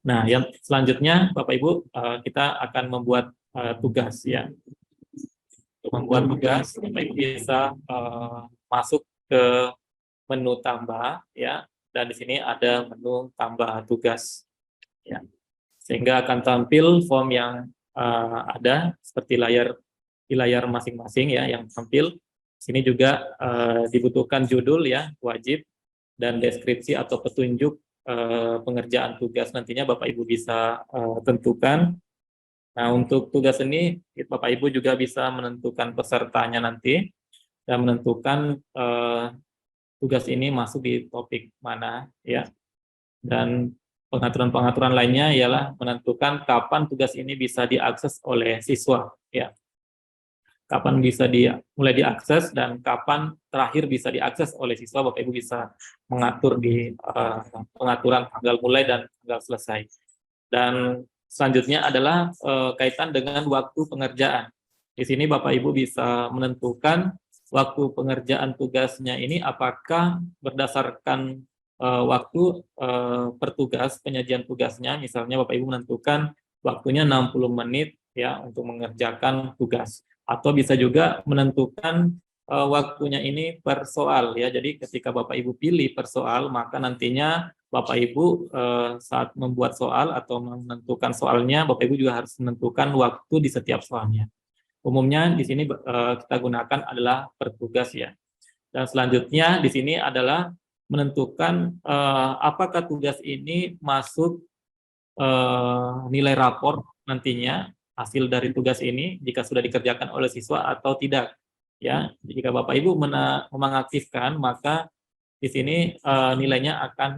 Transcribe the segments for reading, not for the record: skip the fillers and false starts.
Nah, yang selanjutnya Bapak Ibu, kita akan membuat tugas ya. Untuk membuat tugas, Bapak Ibu bisa masuk ke menu tambah ya, dan di sini ada menu tambah tugas ya. Sehingga akan tampil form yang ada seperti di layar masing-masing ya yang tampil. Sini juga dibutuhkan judul ya, wajib, dan deskripsi atau petunjuk pengerjaan tugas nantinya Bapak Ibu bisa tentukan. Nah, untuk tugas ini Bapak Ibu juga bisa menentukan pesertanya nanti dan menentukan tugas ini masuk di topik mana ya. Dan pengaturan-pengaturan lainnya ialah menentukan kapan tugas ini bisa diakses oleh siswa ya. Kapan bisa mulai diakses dan kapan terakhir bisa diakses oleh siswa, Bapak Ibu bisa mengatur di pengaturan tanggal mulai dan tanggal selesai. Dan selanjutnya adalah kaitan dengan waktu pengerjaan. Di sini Bapak Ibu bisa menentukan waktu pengerjaan tugasnya ini apakah berdasarkan waktu per tugas, penyajian tugasnya, misalnya Bapak Ibu menentukan waktunya 60 menit ya untuk mengerjakan tugas. Atau bisa juga menentukan waktunya ini per soal ya. Jadi ketika Bapak Ibu pilih per soal, maka nantinya Bapak Ibu saat membuat soal atau menentukan soalnya, Bapak Ibu juga harus menentukan waktu di setiap soalnya. Umumnya di sini kita gunakan adalah per tugas ya. Dan selanjutnya di sini adalah menentukan apakah tugas ini masuk nilai rapor nantinya hasil dari tugas ini jika sudah dikerjakan oleh siswa atau tidak ya. Jika Bapak Ibu mengaktifkan, maka di sini nilainya akan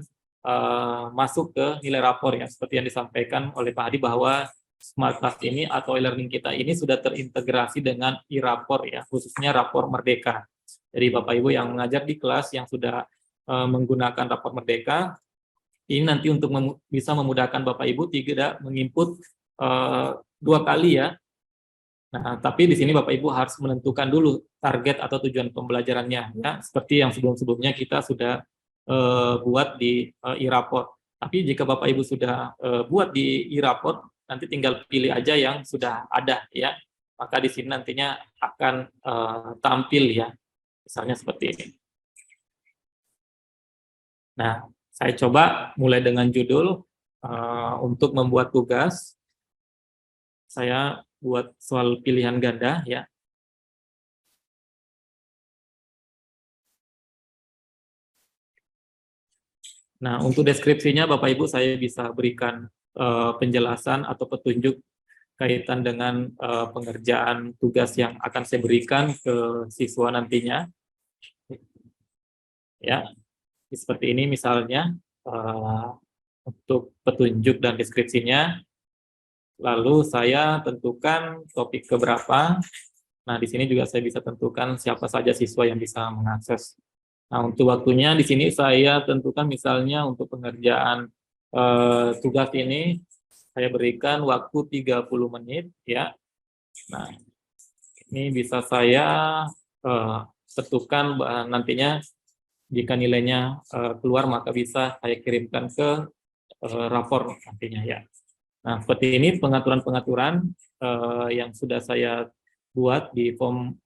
masuk ke nilai rapor ya, seperti yang disampaikan oleh Pak Hadi bahwa Smart Class ini atau e-learning kita ini sudah terintegrasi dengan e-rapor ya, khususnya rapor Merdeka. Jadi Bapak Ibu yang mengajar di kelas yang sudah menggunakan rapor Merdeka, ini nanti untuk bisa memudahkan Bapak Ibu tidak menginput 2 kali ya. Nah, tapi di sini Bapak Ibu harus menentukan dulu target atau tujuan pembelajarannya ya, seperti yang sebelum-sebelumnya kita sudah buat di e-rapor. Tapi jika Bapak Ibu sudah buat di e-rapor, nanti tinggal pilih aja yang sudah ada ya. Maka di sini nantinya akan tampil ya, misalnya seperti ini. Nah, saya coba mulai dengan judul untuk membuat tugas. Saya buat soal pilihan ganda ya. Nah, untuk deskripsinya Bapak Ibu saya bisa berikan penjelasan atau petunjuk kaitan dengan pengerjaan tugas yang akan saya berikan ke siswa nantinya. Ya, seperti ini misalnya untuk petunjuk dan deskripsinya. Lalu saya tentukan topik keberapa. Nah, di sini juga saya bisa tentukan siapa saja siswa yang bisa mengakses. Nah, untuk waktunya di sini saya tentukan misalnya untuk pengerjaan tugas ini saya berikan waktu 30 menit ya. Nah, ini bisa saya tentukan nantinya jika nilainya keluar maka bisa saya kirimkan ke rapor nantinya ya. Nah, seperti ini pengaturan-pengaturan yang sudah saya buat di form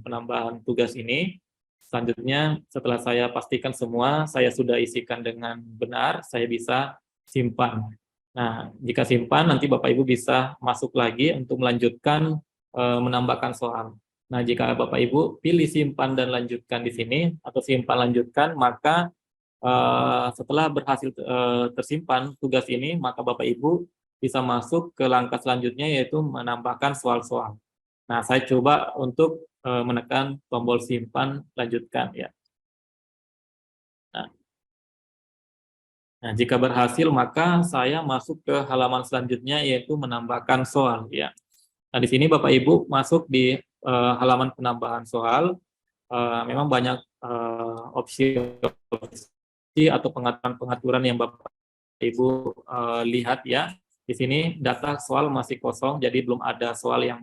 penambahan tugas ini. Selanjutnya, setelah saya pastikan semua, saya sudah isikan dengan benar, saya bisa simpan. Nah, jika simpan, nanti Bapak Ibu bisa masuk lagi untuk melanjutkan menambahkan soal. Nah, jika Bapak Ibu pilih simpan dan lanjutkan di sini, atau simpan lanjutkan, maka setelah berhasil tersimpan tugas ini, maka Bapak Ibu bisa masuk ke langkah selanjutnya yaitu menambahkan soal-soal. Nah, saya coba untuk menekan tombol simpan lanjutkan ya. Nah, jika berhasil maka saya masuk ke halaman selanjutnya yaitu menambahkan soal ya. Nah, di sini Bapak Ibu masuk di halaman penambahan soal. Memang banyak opsi atau pengaturan-pengaturan yang Bapak Ibu lihat ya. Di sini data soal masih kosong, jadi belum ada soal yang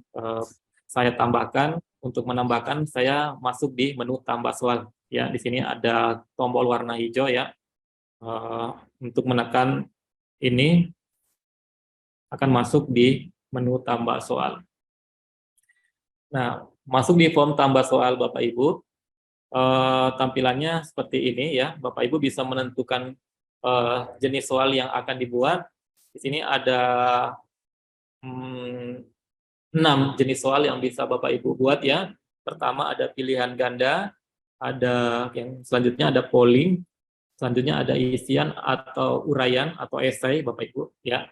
saya tambahkan. Untuk menambahkan, saya masuk di menu tambah soal. Ya, di sini ada tombol warna hijau ya. Untuk menekan ini, akan masuk di menu tambah soal. Nah, masuk di form tambah soal Bapak Ibu, tampilannya seperti ini ya. Bapak Ibu bisa menentukan jenis soal yang akan dibuat. Di sini ada 6 jenis soal yang bisa Bapak Ibu buat ya. Pertama ada pilihan ganda, ada yang selanjutnya ada polling, selanjutnya ada isian atau uraian atau esai Bapak Ibu ya.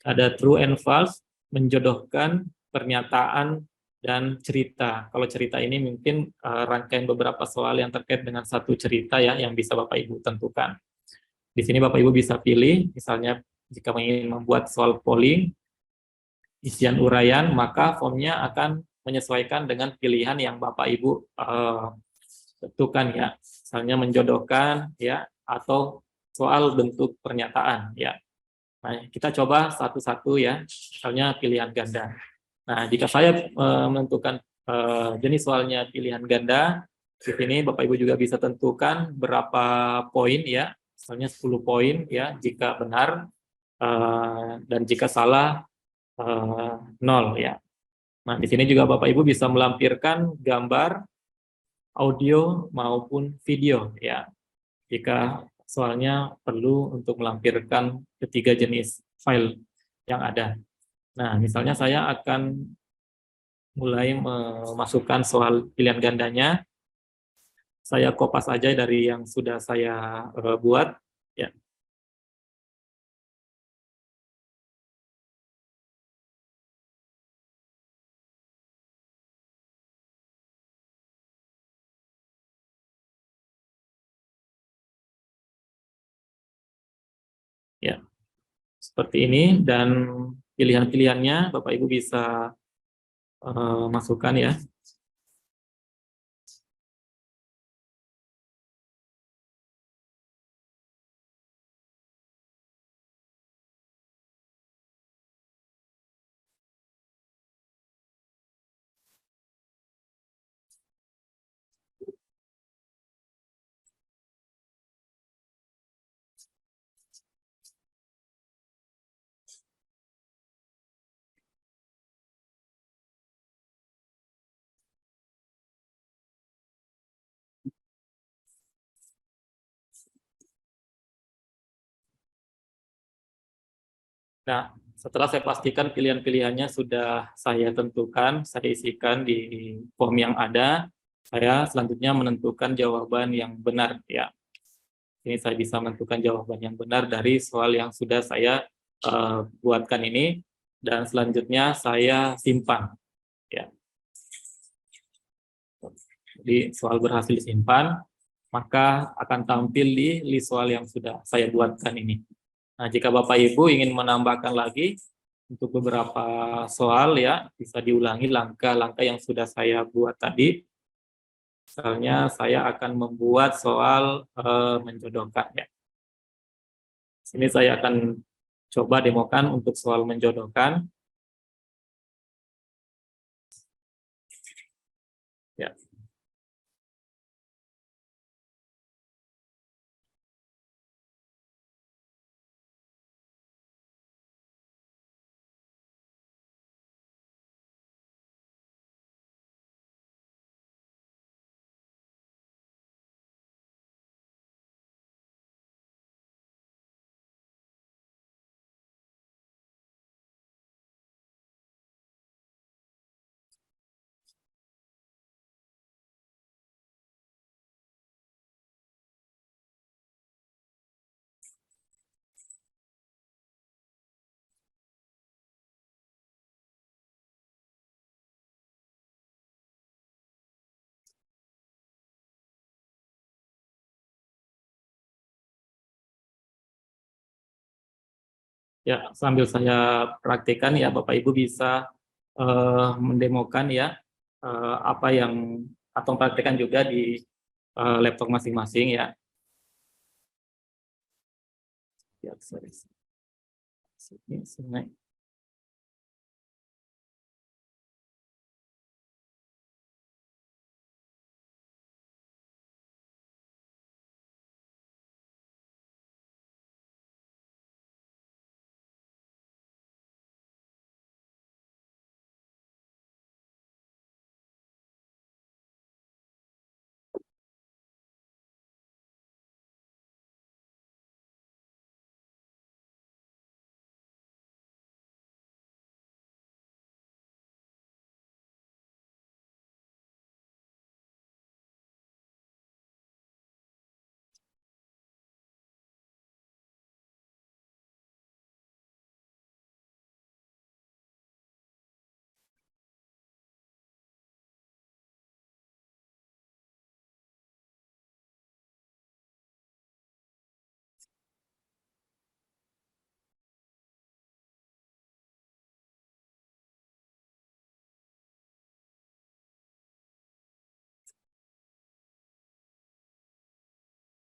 Ada true and false, menjodohkan, pernyataan, dan cerita. Kalau cerita ini mungkin rangkaian beberapa soal yang terkait dengan satu cerita ya yang bisa Bapak Ibu tentukan. Di sini Bapak Ibu bisa pilih, misalnya jika ingin membuat soal polling, isian uraian, maka formnya akan menyesuaikan dengan pilihan yang Bapak Ibu tentukan ya. Misalnya menjodohkan ya atau soal bentuk pernyataan ya. Nah, kita coba satu-satu ya, misalnya pilihan ganda. Nah, jika saya menentukan jenis soalnya pilihan ganda, di sini Bapak Ibu juga bisa tentukan berapa poin ya, misalnya 10 poin ya jika benar, dan jika salah 0 ya. Nah, di sini juga Bapak Ibu bisa melampirkan gambar, audio maupun video ya. Jika soalnya perlu untuk melampirkan ketiga jenis file yang ada. Nah, misalnya saya akan mulai memasukkan soal pilihan gandanya. Saya kopas aja dari yang sudah saya buat ya. Ya, seperti ini dan pilihan-pilihannya Bapak Ibu bisa masukkan ya. Nah, setelah saya pastikan pilihan-pilihannya sudah saya tentukan, saya isikan di form yang ada, saya selanjutnya menentukan jawaban yang benar ya. Ini saya bisa menentukan jawaban yang benar dari soal yang sudah saya buatkan ini, dan selanjutnya saya simpan ya. Jadi soal berhasil disimpan, maka akan tampil di list soal yang sudah saya buatkan ini. Nah, jika Bapak Ibu ingin menambahkan lagi untuk beberapa soal ya, bisa diulangi langkah-langkah yang sudah saya buat tadi. Misalnya saya akan membuat soal menjodohkan ya. Sini saya akan coba demokan untuk soal menjodohkan. Ya. Ya, sambil saya praktikkan ya, Bapak Ibu bisa mendemokan ya apa yang atau praktikkan juga di laptop masing-masing ya. Ya, sorry. Sini.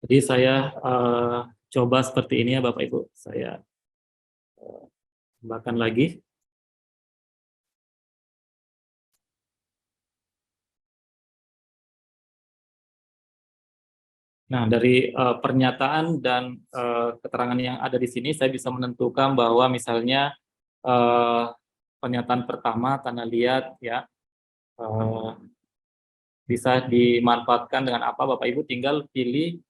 Jadi saya coba seperti ini ya Bapak Ibu. Saya tambahkan lagi. Nah, dari pernyataan dan keterangan yang ada di sini, saya bisa menentukan bahwa misalnya eh, pernyataan pertama tanah liat ya eh, bisa dimanfaatkan dengan apa, Bapak Ibu tinggal pilih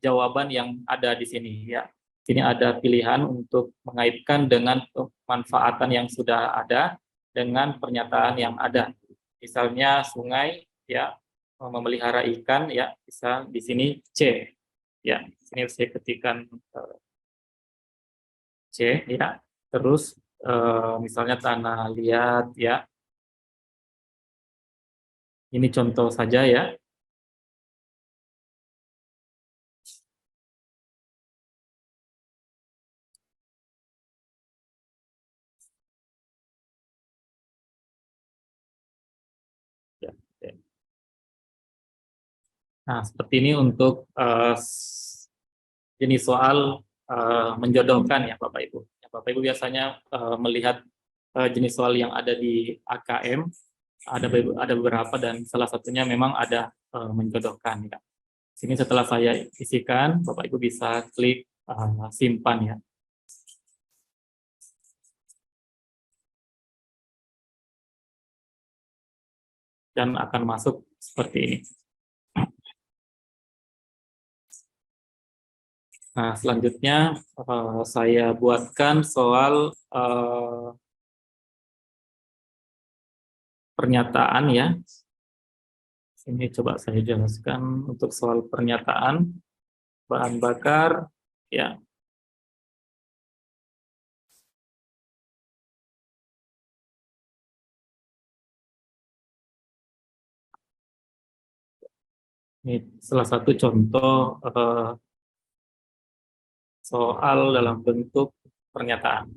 jawaban yang ada di sini ya. Sini ada pilihan untuk mengaitkan dengan pemanfaatan yang sudah ada dengan pernyataan yang ada. Misalnya sungai ya memelihara ikan ya, bisa di sini C ya. Sini saya ketikkan C ya. Terus misalnya tanah liat ya. Ini contoh saja ya. Ya, ya. Nah, seperti ini untuk jenis soal menjodohkan ya Bapak Ibu. Ya, Bapak Ibu biasanya melihat jenis soal yang ada di AKM, ada beberapa dan salah satunya memang ada menjodohkan ya. Sini setelah saya isikan, Bapak Ibu bisa klik simpan ya. Dan akan masuk seperti ini. Nah, selanjutnya saya buatkan soal pernyataan ya. Ini coba saya jelaskan untuk soal pernyataan bahan bakar ya. Ini salah satu contoh soal dalam bentuk pernyataan.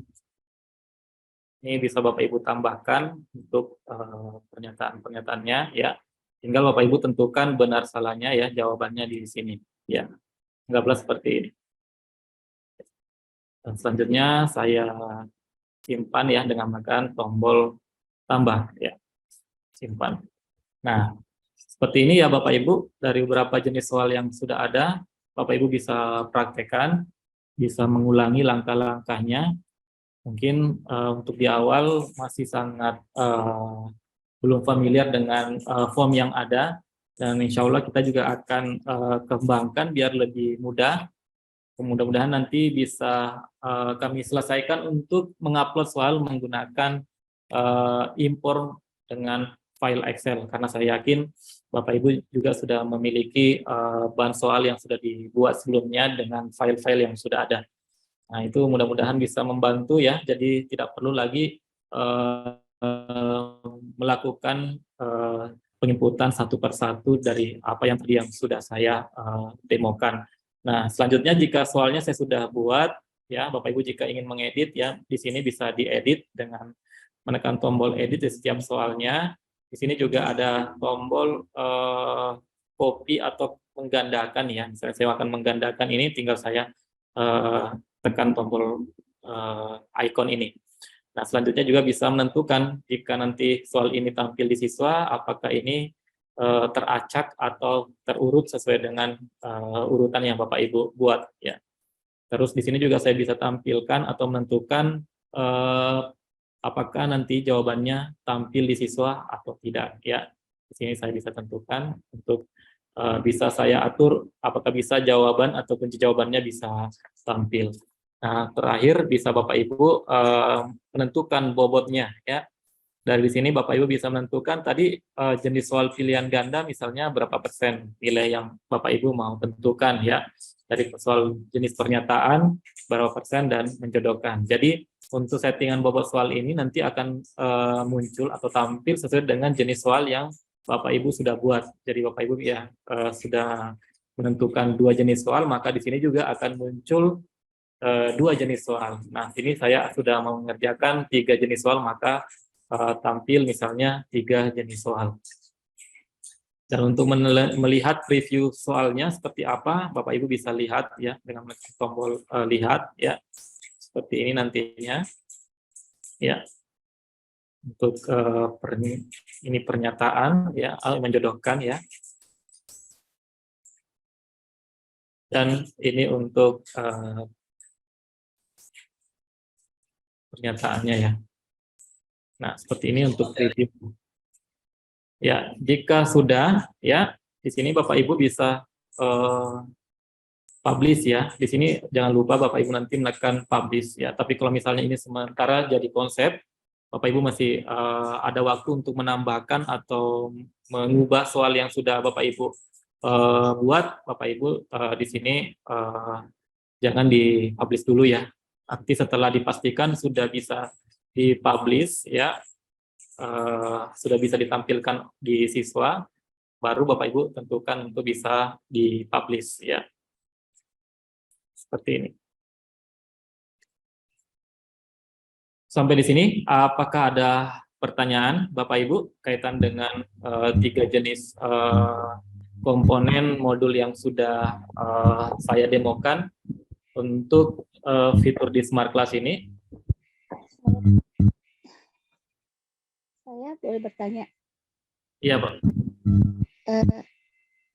Ini bisa Bapak Ibu tambahkan untuk pernyataan-pernyataannya ya. Tinggal Bapak Ibu tentukan benar salahnya ya jawabannya di sini ya. Anggaplah seperti ini. Dan selanjutnya saya simpan ya dengan menekan tombol tambah ya. Simpan. Nah, seperti ini ya Bapak Ibu, dari beberapa jenis soal yang sudah ada, Bapak Ibu bisa praktekkan, bisa mengulangi langkah-langkahnya. Mungkin untuk di awal masih sangat belum familiar dengan form yang ada, dan insya Allah kita juga akan kembangkan biar lebih mudah. Mudah-mudahan nanti bisa kami selesaikan untuk mengupload soal menggunakan impor dengan file Excel, karena saya yakin Bapak Ibu juga sudah memiliki bahan soal yang sudah dibuat sebelumnya dengan file-file yang sudah ada. Nah, itu mudah-mudahan bisa membantu ya, jadi tidak perlu lagi melakukan penginputan satu persatu dari apa yang tadi yang sudah saya demokan. Nah, selanjutnya jika soalnya saya sudah buat, ya Bapak Ibu jika ingin mengedit ya, di sini bisa diedit dengan menekan tombol edit di setiap soalnya. Di sini juga ada tombol copy atau menggandakan ya. Misalnya saya akan menggandakan ini, tinggal saya tekan tombol icon ini. Nah, selanjutnya juga bisa menentukan jika nanti soal ini tampil di siswa, apakah ini teracak atau terurut sesuai dengan urutan yang Bapak Ibu buat ya. Terus di sini juga saya bisa tampilkan atau menentukan apakah nanti jawabannya tampil di siswa atau tidak ya. Di sini saya bisa tentukan untuk bisa saya atur apakah bisa jawaban atau kunci jawabannya bisa tampil. Nah, terakhir bisa Bapak Ibu menentukan bobotnya ya. Dari sini Bapak Ibu bisa menentukan tadi jenis soal pilihan ganda misalnya berapa persen nilai yang Bapak Ibu mau tentukan ya. Dari soal jenis pernyataan berapa persen dan menjodohkan. Jadi untuk settingan bobot soal ini nanti akan muncul atau tampil sesuai dengan jenis soal yang Bapak Ibu sudah buat. Jadi Bapak Ibu ya sudah menentukan 2 jenis soal, maka di sini juga akan muncul 2 jenis soal. Nah, ini saya sudah mengerjakan 3 jenis soal, maka tampil misalnya 3 jenis soal. Dan untuk melihat preview soalnya seperti apa, Bapak Ibu bisa lihat ya dengan menekan tombol lihat ya. Seperti ini nantinya. Ya. Untuk ini pernyataan ya, menjodohkan ya. Dan ini untuk pernyataannya ya. Nah, seperti ini untuk preview. Ya, jika sudah ya, di sini Bapak Ibu bisa publish ya. Di sini jangan lupa Bapak Ibu nanti menekan publish ya. Tapi kalau misalnya ini sementara jadi konsep, Bapak Ibu masih ada waktu untuk menambahkan atau mengubah soal yang sudah Bapak Ibu buat. Bapak Ibu di sini jangan dipublish dulu ya. Nanti setelah dipastikan sudah bisa dipublish ya, sudah bisa ditampilkan di siswa, baru Bapak Ibu tentukan untuk bisa dipublish ya. Seperti ini. Sampai di sini, apakah ada pertanyaan Bapak Ibu kaitan dengan 3 jenis komponen modul yang sudah saya demokan untuk fitur di Smart Class ini? Saya boleh bertanya? Iya, Pak.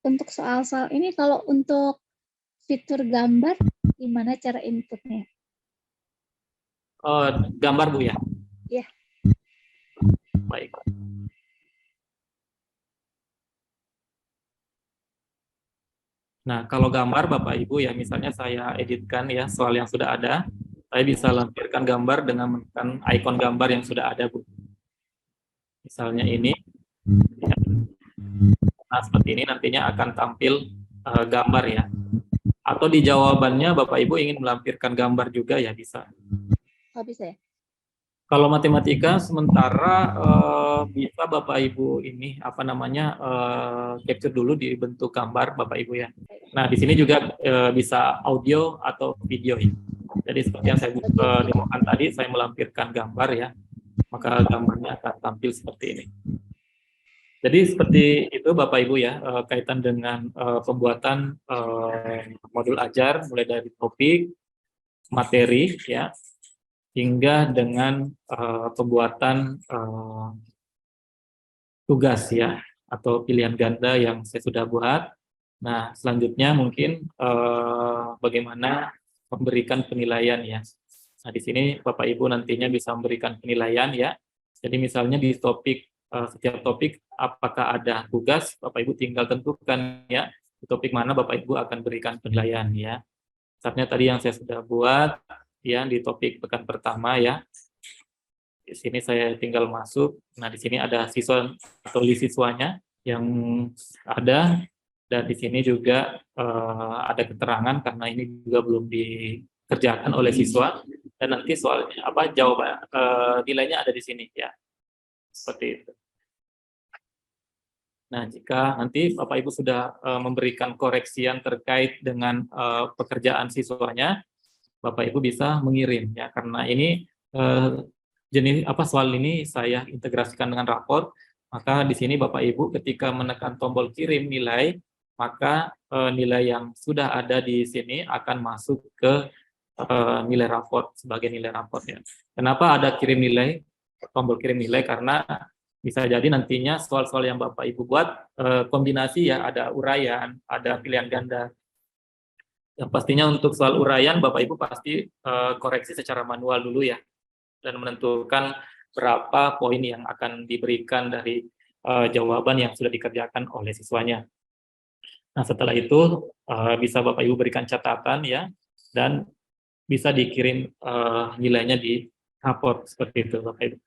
Untuk soal-soal ini, kalau untuk fitur gambar, gimana cara inputnya? Gambar, Bu, ya? Iya. Baik. Nah, kalau gambar, Bapak Ibu, ya misalnya saya editkan ya soal yang sudah ada, saya bisa lampirkan gambar dengan menekan ikon gambar yang sudah ada, Bu. Misalnya ini. Ya. Nah, seperti ini nantinya akan tampil gambar ya. Atau di jawabannya Bapak Ibu ingin melampirkan gambar juga ya bisa. Oh, bisa ya? Kalau matematika sementara bisa Bapak Ibu ini apa namanya capture dulu di bentuk gambar Bapak Ibu ya. Nah, di sini juga bisa audio atau video ya. Jadi seperti yang saya demokan tadi, saya melampirkan gambar ya. Maka gambarnya akan tampil seperti ini. Jadi seperti itu Bapak Ibu ya, kaitan dengan pembuatan modul ajar mulai dari topik, materi ya, hingga dengan pembuatan tugas ya, atau pilihan ganda yang saya sudah buat. Nah, selanjutnya mungkin bagaimana memberikan penilaian ya. Nah, di sini Bapak Ibu nantinya bisa memberikan penilaian ya. Jadi misalnya di topik, setiap topik apakah ada tugas, Bapak Ibu tinggal tentukan ya, di topik mana Bapak Ibu akan berikan penilaian ya. Misalnya tadi yang saya sudah buat ya di topik pekan pertama ya. Di sini saya tinggal masuk. Nah, di sini ada siswa atau list siswanya yang ada, dan di sini juga ada keterangan karena ini juga belum dikerjakan oleh siswa, dan nanti soalnya apa jawaban nilainya ada di sini ya. Seperti itu. Nah, jika nanti Bapak Ibu sudah memberikan koreksian terkait dengan pekerjaan siswanya, Bapak Ibu bisa mengirim ya, karena ini jenis soal ini saya integrasikan dengan rapor, maka di sini Bapak Ibu ketika menekan tombol kirim nilai, maka nilai yang sudah ada di sini akan masuk ke nilai rapor sebagai nilai rapor ya. Kenapa ada kirim nilai, tombol kirim nilai? Karena bisa jadi nantinya soal-soal yang Bapak Ibu buat kombinasi ya, ada uraian, ada pilihan ganda. Yang pastinya untuk soal uraian Bapak Ibu pasti koreksi secara manual dulu ya, dan menentukan berapa poin yang akan diberikan dari jawaban yang sudah dikerjakan oleh siswanya. Nah, setelah itu bisa Bapak Ibu berikan catatan ya, dan bisa dikirim nilainya di rapor seperti itu Bapak Ibu.